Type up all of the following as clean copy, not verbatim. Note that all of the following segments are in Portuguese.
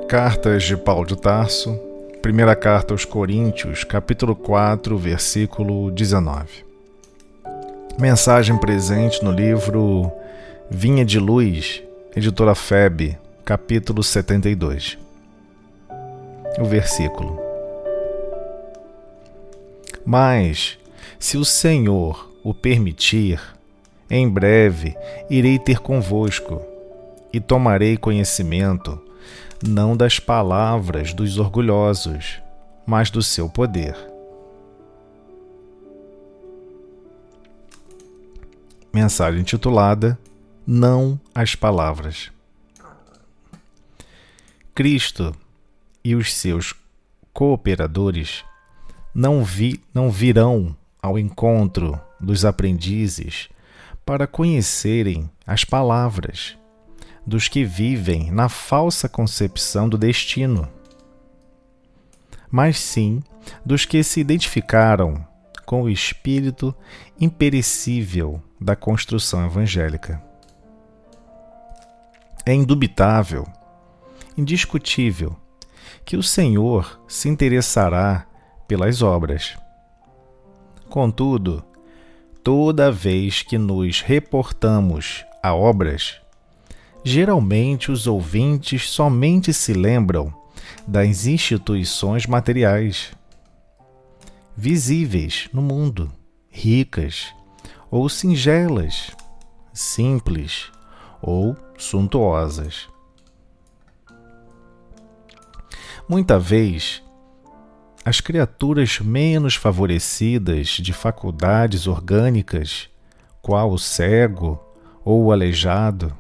Cartas de Paulo de Tarso, primeira carta aos Coríntios, capítulo 4, versículo 19. Mensagem presente no livro Vinha de Luz, editora FEB, capítulo 72. O versículo: Mas, se o Senhor o permitir, em breve irei ter convosco, e tomarei conhecimento, não das palavras dos orgulhosos, mas do seu poder. Mensagem intitulada Não as Palavras. Cristo e os seus cooperadores não virão ao encontro dos aprendizes para conhecerem as palavras dos que vivem na falsa concepção do destino, mas sim dos que se identificaram com o espírito imperecível da construção evangélica. É indubitável, indiscutível, que o Senhor se interessará pelas obras. Contudo, toda vez que nos reportamos a obras, geralmente os ouvintes somente se lembram das instituições materiais, visíveis no mundo, ricas ou singelas, simples ou suntuosas. Muita vez, as criaturas menos favorecidas de faculdades orgânicas, qual o cego ou o aleijado,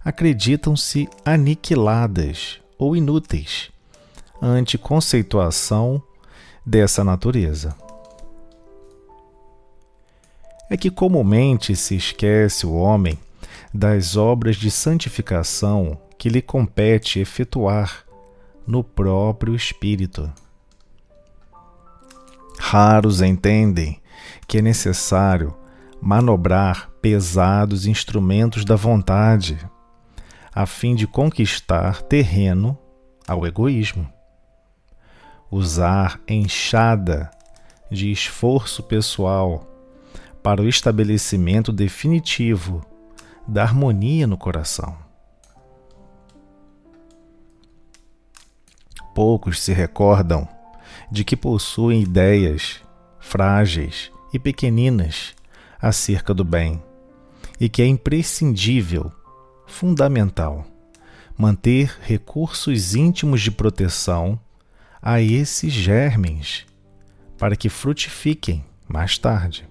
acreditam-se aniquiladas ou inúteis ante conceituação dessa natureza. É que comumente se esquece o homem das obras de santificação que lhe compete efetuar no próprio espírito. Raros entendem que é necessário manobrar pesados instrumentos da vontade a fim de conquistar terreno ao egoísmo. Usar enxada de esforço pessoal para o estabelecimento definitivo da harmonia no coração. Poucos se recordam de que possuem ideias frágeis e pequeninas acerca do bem e que é imprescindível, fundamental, manter recursos íntimos de proteção a esses germens para que frutifiquem mais tarde.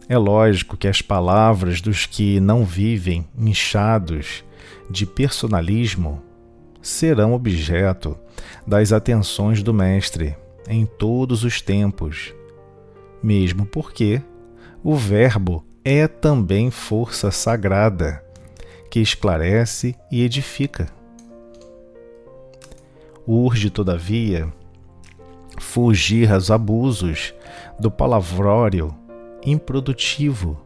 É lógico que as palavras dos que não vivem inchados de personalismo serão objeto das atenções do Mestre em todos os tempos, mesmo porque o Verbo é também força sagrada que esclarece e edifica. Urge, todavia, fugir aos abusos do palavrório improdutivo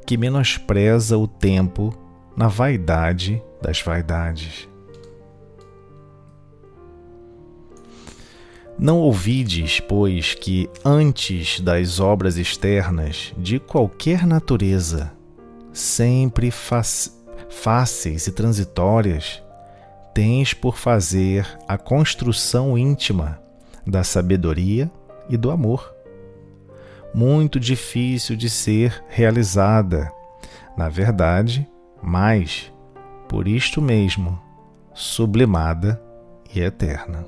que menospreza o tempo na vaidade das vaidades. Não ouvides, pois, que antes das obras externas de qualquer natureza, sempre fáceis e transitórias, tens por fazer a construção íntima da sabedoria e do amor, muito difícil de ser realizada, na verdade, mas, por isto mesmo, sublimada e eterna.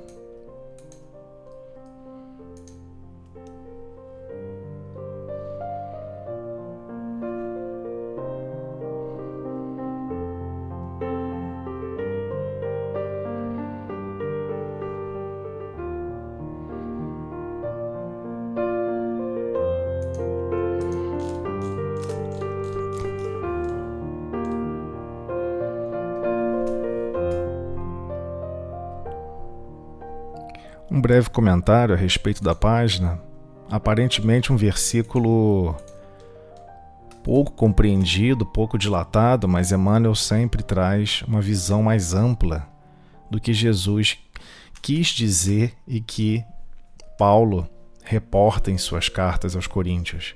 Um breve comentário a respeito da página. Aparentemente um versículo pouco compreendido, pouco dilatado, mas Emmanuel sempre traz uma visão mais ampla do que Jesus quis dizer e que Paulo reporta em suas cartas aos Coríntios,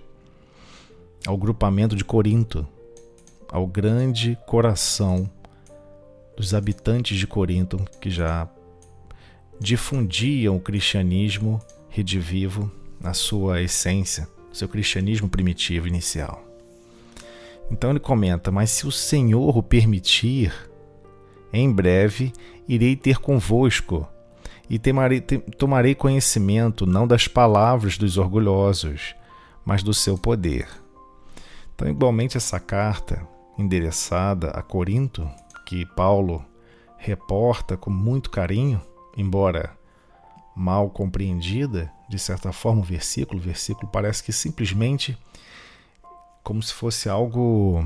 ao grupamento de Corinto, ao grande coração dos habitantes de Corinto que já difundiam o cristianismo redivivo na sua essência, seu cristianismo primitivo inicial. Então ele comenta: mas se o Senhor o permitir, em breve irei ter convosco e tomarei conhecimento não das palavras dos orgulhosos, mas do seu poder. Então, igualmente, essa carta endereçada a Corinto, que Paulo reporta com muito carinho, embora mal compreendida, de certa forma, o versículo parece que simplesmente como se fosse algo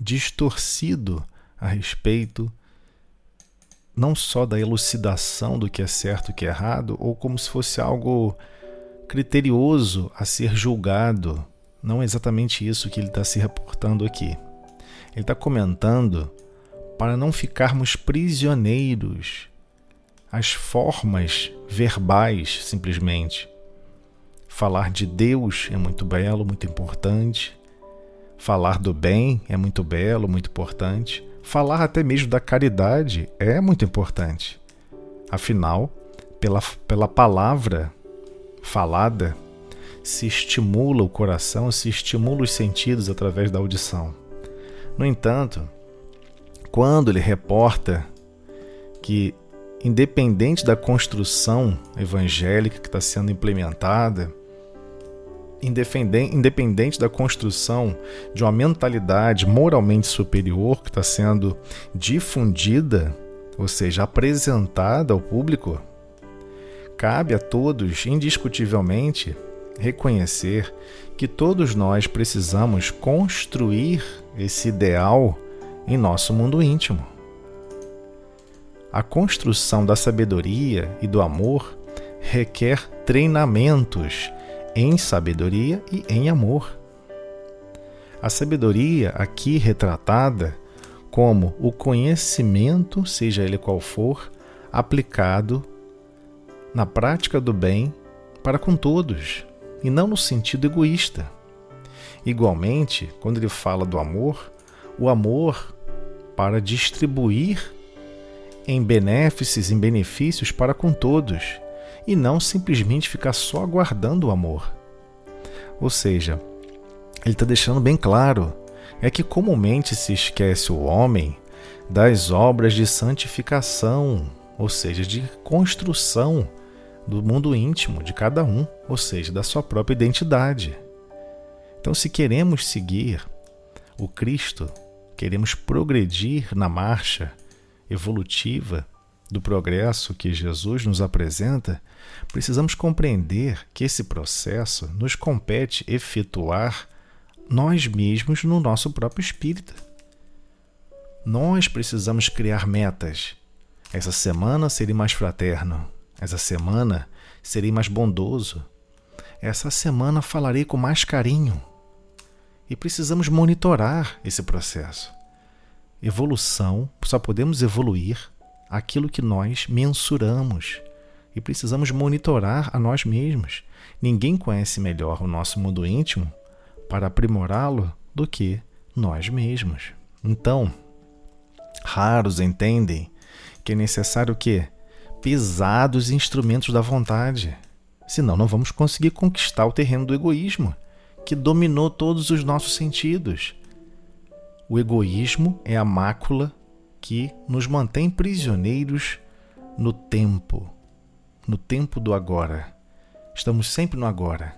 distorcido a respeito não só da elucidação do que é certo e o que é errado, ou como se fosse algo criterioso a ser julgado. Não é exatamente isso que ele está se reportando aqui. Ele está comentando para não ficarmos prisioneiros às formas verbais, simplesmente. Falar de Deus é muito belo, muito importante. Falar do bem é muito belo, muito importante. Falar até mesmo da caridade é muito importante. Afinal, pela palavra falada, se estimula o coração, se estimula os sentidos através da audição. No entanto, quando ele reporta que, independente da construção evangélica que está sendo implementada, independente da construção de uma mentalidade moralmente superior que está sendo difundida, ou seja, apresentada ao público, cabe a todos, indiscutivelmente, reconhecer que todos nós precisamos construir esse ideal em nosso mundo íntimo. A construção da sabedoria e do amor requer treinamentos em sabedoria e em amor. A sabedoria aqui retratada como o conhecimento, seja ele qual for, aplicado na prática do bem para com todos, e não no sentido egoísta. Igualmente, quando ele fala do amor, o amor para distribuir em benefícios para com todos, e não simplesmente ficar só aguardando o amor. Ou seja, ele está deixando bem claro, é que comumente se esquece o homem das obras de santificação, ou seja, de construção do mundo íntimo de cada um, ou seja, da sua própria identidade. Então, se queremos seguir o Cristo, queremos progredir na marcha evolutiva do progresso que Jesus nos apresenta, precisamos compreender que esse processo nos compete efetuar nós mesmos no nosso próprio espírito. Nós precisamos criar metas. Essa semana serei mais fraterno. Essa semana serei mais bondoso. Essa semana falarei com mais carinho. E precisamos monitorar esse processo. Evolução, só podemos evoluir aquilo que nós mensuramos e precisamos monitorar a nós mesmos. Ninguém conhece melhor o nosso mundo íntimo para aprimorá-lo do que nós mesmos. Então, raros entendem que é necessário o quê? Pesados instrumentos da vontade. Senão não vamos conseguir conquistar o terreno do egoísmo, que dominou todos os nossos sentidos. O egoísmo é a mácula que nos mantém prisioneiros no tempo do agora. Estamos sempre no agora.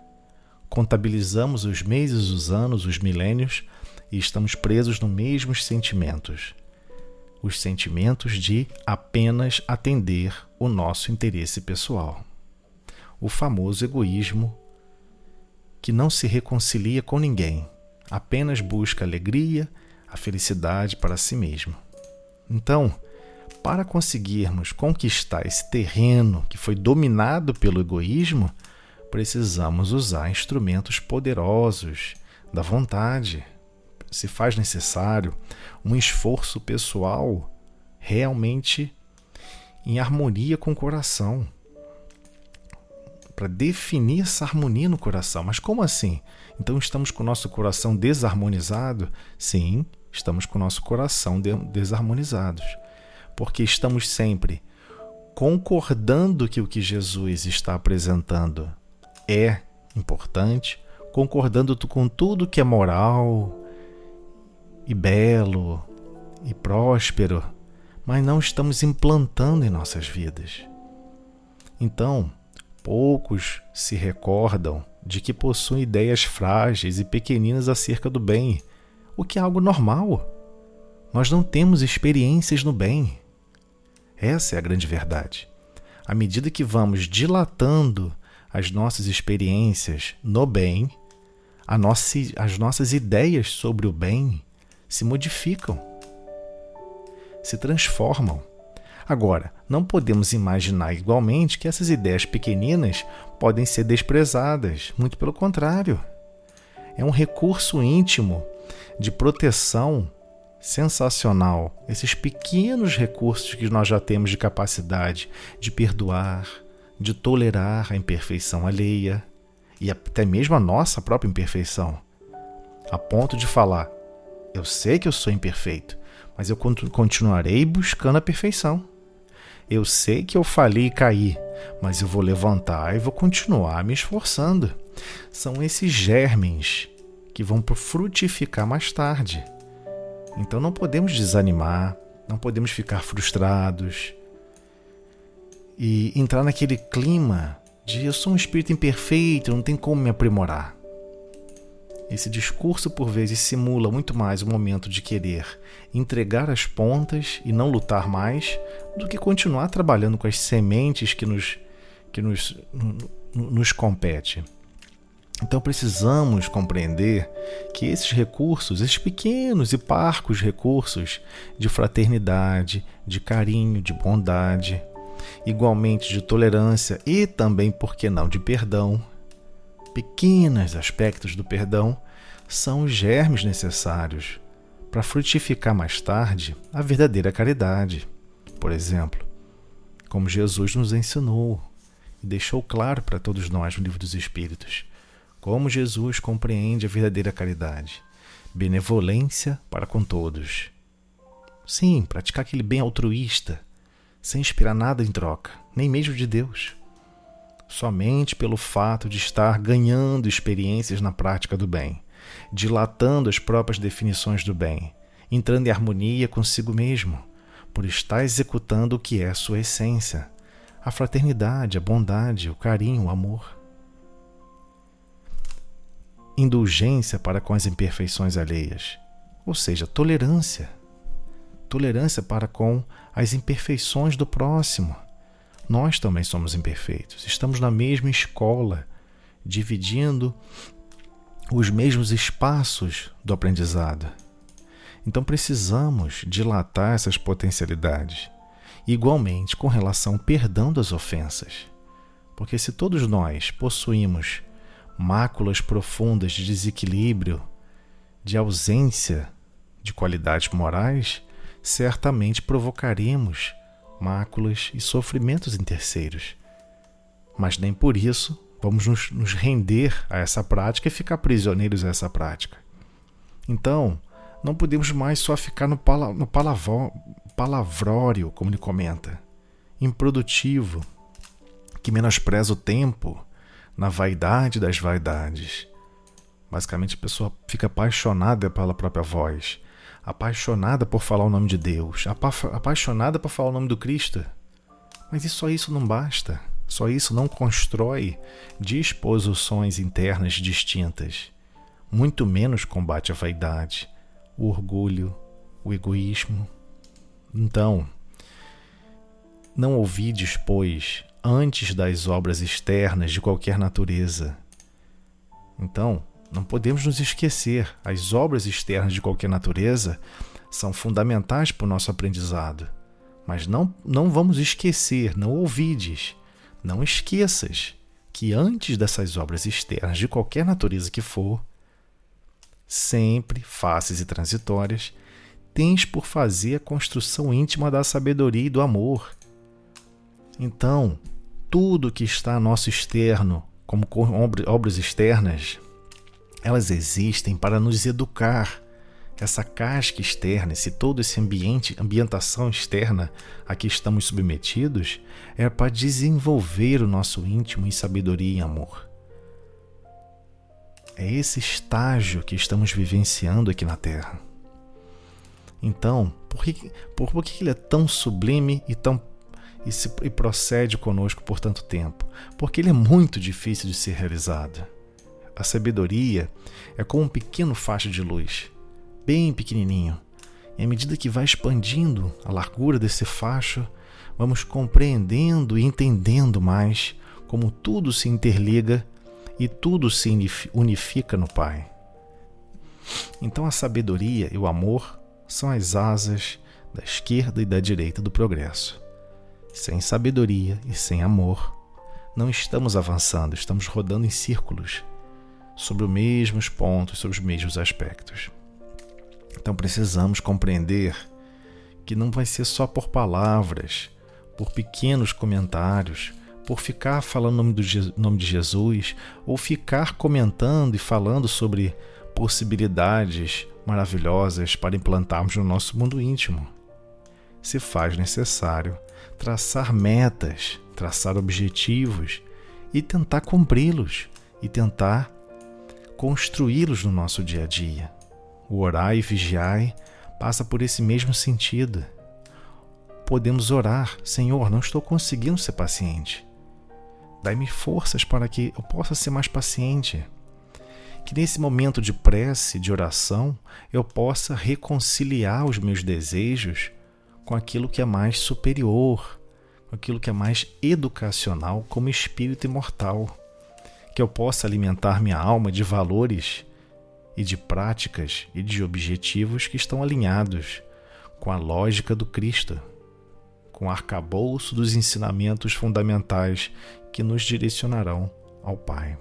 Contabilizamos os meses, os anos, os milênios e estamos presos nos mesmos sentimentos. Os sentimentos de apenas atender o nosso interesse pessoal. O famoso egoísmo que não se reconcilia com ninguém, apenas busca alegria, a felicidade para si mesmo. Então, para conseguirmos conquistar esse terreno que foi dominado pelo egoísmo, precisamos usar instrumentos poderosos da vontade. Se faz necessário um esforço pessoal realmente em harmonia com o coração, para definir essa harmonia no coração. Mas como assim? Então estamos com o nosso coração desarmonizado? Sim, estamos com o nosso coração desarmonizados, porque estamos sempre concordando que o que Jesus está apresentando é importante, concordando com tudo que é moral e belo e próspero, mas não estamos implantando em nossas vidas. Então, poucos se recordam de que possuem ideias frágeis e pequeninas acerca do bem, o que é algo normal. Nós não temos experiências no bem. Essa é a grande verdade. À medida que vamos dilatando as nossas experiências no bem, as nossas ideias sobre o bem se modificam, se transformam. Agora, não podemos imaginar igualmente que essas ideias pequeninas podem ser desprezadas. Muito pelo contrário. É um recurso íntimo de proteção sensacional. Esses pequenos recursos que nós já temos de capacidade de perdoar, de tolerar a imperfeição alheia e até mesmo a nossa própria imperfeição, a ponto de falar: eu sei que eu sou imperfeito, mas eu continuarei buscando a perfeição. Eu sei que eu falhei e caí, mas eu vou levantar e vou continuar me esforçando. São esses germes que vão frutificar mais tarde. Então não podemos desanimar, não podemos ficar frustrados e entrar naquele clima de eu sou um espírito imperfeito, não tem como me aprimorar. Esse discurso, por vezes, simula muito mais o momento de querer entregar as pontas e não lutar mais do que continuar trabalhando com as sementes que nos compete. Então precisamos compreender que esses recursos, esses pequenos e parcos recursos de fraternidade, de carinho, de bondade, igualmente de tolerância e também, por que não, de perdão, pequenos aspectos do perdão, são os germes necessários para frutificar mais tarde a verdadeira caridade. Por exemplo, como Jesus nos ensinou e deixou claro para todos nós no Livro dos Espíritos, como Jesus compreende a verdadeira caridade: benevolência para com todos. Sim, praticar aquele bem altruísta, sem esperar nada em troca, nem mesmo de Deus. Somente pelo fato de estar ganhando experiências na prática do bem, dilatando as próprias definições do bem, entrando em harmonia consigo mesmo, por estar executando o que é sua essência, a fraternidade, a bondade, o carinho, o amor. Indulgência para com as imperfeições alheias, ou seja, tolerância. Tolerância para com as imperfeições do próximo. Nós também somos imperfeitos, estamos na mesma escola, dividindo os mesmos espaços do aprendizado. Então precisamos dilatar essas potencialidades, igualmente com relação ao perdão das ofensas. Porque se todos nós possuímos máculas profundas de desequilíbrio, de ausência de qualidades morais, certamente provocaremos máculas e sofrimentos em terceiros. Mas nem por isso vamos nos render a essa prática e ficar prisioneiros a essa prática. Então, não podemos mais só ficar no palavrório, como ele comenta, improdutivo, que menospreza o tempo na vaidade das vaidades. Basicamente, a pessoa fica apaixonada pela própria voz, apaixonada por falar o nome de Deus, apaixonada por falar o nome do Cristo. Mas só isso não basta. Só isso não constrói disposições internas distintas. Muito menos combate a vaidade, o orgulho, o egoísmo. Então, não ouvides, pois, antes das obras externas de qualquer natureza. Então, não podemos nos esquecer, as obras externas de qualquer natureza são fundamentais para o nosso aprendizado. Mas não vamos esquecer, não ouvides, não esqueças que antes dessas obras externas de qualquer natureza que for, sempre fáceis e transitórias, tens por fazer a construção íntima da sabedoria e do amor. Então, tudo que está a nosso externo, como obras externas, elas existem para nos educar. Essa casca externa, todo esse ambientação externa a que estamos submetidos, é para desenvolver o nosso íntimo em sabedoria e amor. É esse estágio que estamos vivenciando aqui na Terra. Então, por que ele é tão sublime e procede conosco por tanto tempo? Porque ele é muito difícil de ser realizado. A sabedoria é como um pequeno facho de luz, bem pequenininho. E à medida que vai expandindo a largura desse facho, vamos compreendendo e entendendo mais como tudo se interliga e tudo se unifica no Pai. Então a sabedoria e o amor são as asas da esquerda e da direita do progresso. Sem sabedoria e sem amor, não estamos avançando, estamos rodando em círculos sobre os mesmos pontos, sobre os mesmos aspectos. Então precisamos compreender que não vai ser só por palavras, por pequenos comentários, por ficar falando o nome de Jesus, ou ficar comentando e falando sobre possibilidades maravilhosas para implantarmos no nosso mundo íntimo. Se faz necessário traçar metas, traçar objetivos e tentar cumpri-los e tentar construí-los no nosso dia a dia. O orar e vigiar passa por esse mesmo sentido. Podemos orar: Senhor, não estou conseguindo ser paciente. Dai-me forças para que eu possa ser mais paciente. Que nesse momento de prece, de oração, eu possa reconciliar os meus desejos com aquilo que é mais superior, com aquilo que é mais educacional como espírito imortal. Que eu possa alimentar minha alma de valores e de práticas e de objetivos que estão alinhados com a lógica do Cristo, com o arcabouço dos ensinamentos fundamentais que nos direcionarão ao Pai.